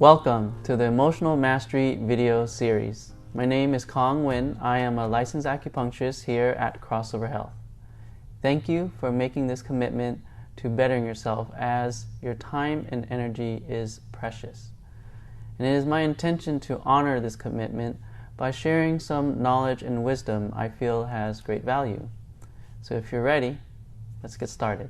Welcome to the Emotional Mastery video series. My name is Kong Nguyen. I am a licensed acupuncturist here at Crossover Health. Thank you for making this commitment to bettering yourself, as your time and energy is precious. And it is my intention to honor this commitment by sharing some knowledge and wisdom I feel has great value. So if you're ready, let's get started.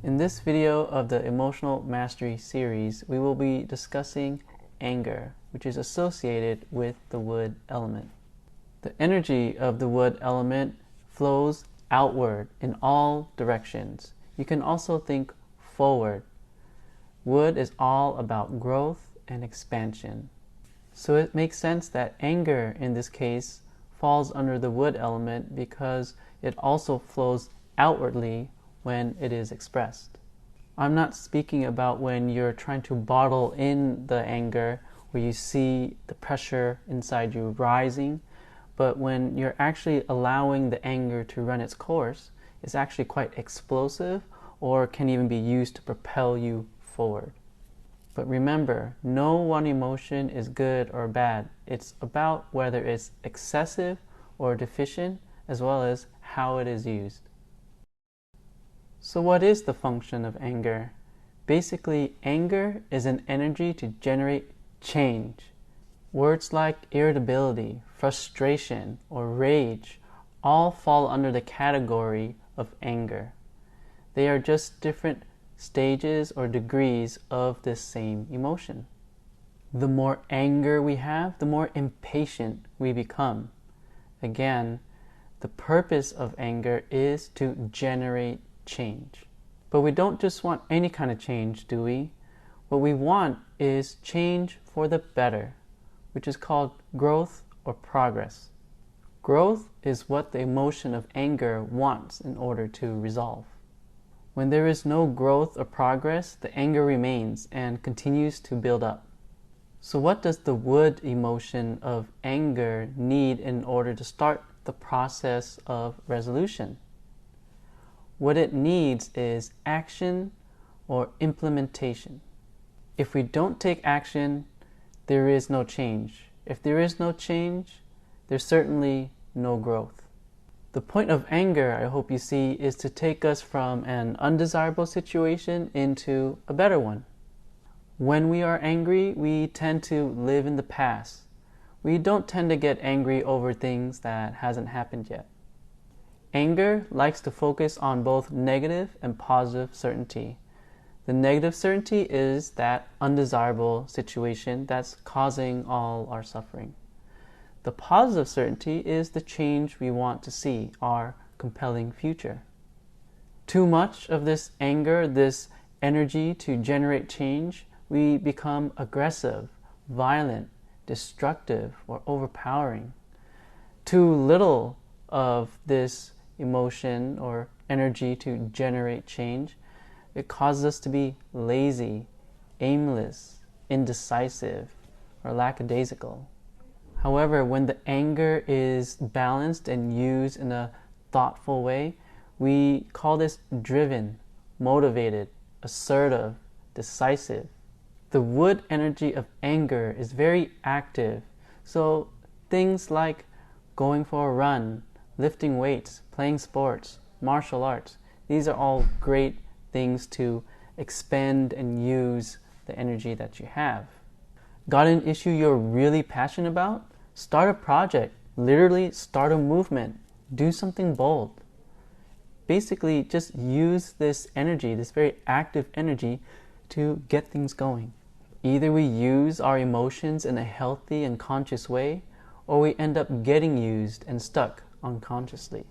In this video of the Emotional Mastery series, we will be discussing anger, which is associated with the wood element. The energy of the wood element flows outward in all directions. You can also think forward. Wood is all about growth and expansion. So it makes sense that anger in this case falls under the wood element because it also flows outwardly when it is expressed. I'm not speaking about when you're trying to bottle in the anger, where you see the pressure inside you rising, but when you're actually allowing the anger to run its course, it's actually quite explosive or can even be used to propel you forward. But remember, no one emotion is good or bad. It's about whether it's excessive or deficient, as well as how it is used. So what is the function of anger? Basically, anger is an energy to generate change. Words like irritability, frustration, or rage all fall under the category of anger. They are just different stages or degrees of this same emotion. The more anger we have, the more impatient we become. Again, the purpose of anger is to generate change. But we don't just want any kind of change, do we? What we want is change for the better, which is called growth or progress. Growth is what the emotion of anger wants in order to resolve. When there is no growth or progress, the anger remains and continues to build up. So what does the wood emotion of anger need in order to start the process of resolution? What it needs is action or implementation. If we don't take action, there is no change. If there is no change, there's certainly no growth. The point of anger, I hope you see, is to take us from an undesirable situation into a better one. When we are angry, we tend to live in the past. We don't tend to get angry over things that hasn't happened yet. Anger likes to focus on both negative and positive certainty. The negative certainty is that undesirable situation that's causing all our suffering. The positive certainty is the change we want to see, our compelling future. Too much of this anger, this energy to generate change, we become aggressive, violent, destructive, or overpowering. Too little of this emotion or energy to generate change, it causes us to be lazy, aimless, indecisive, or lackadaisical. However, when the anger is balanced and used in a thoughtful way, we call this driven, motivated, assertive, decisive. The wood energy of anger is very active, so things like going for a run, lifting weights, playing sports, martial arts, these are all great things to expend and use the energy that you have. Got an issue you're really passionate about? Start a project, literally start a movement, do something bold. Basically, just use this energy, this very active energy, to get things going. Either we use our emotions in a healthy and conscious way, or we end up getting used and stuck unconsciously.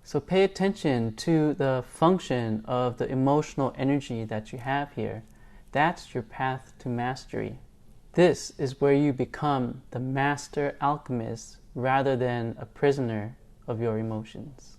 So pay attention to the function of the emotional energy that you have here. That's your path to mastery. This is where you become the master alchemist rather than a prisoner of your emotions.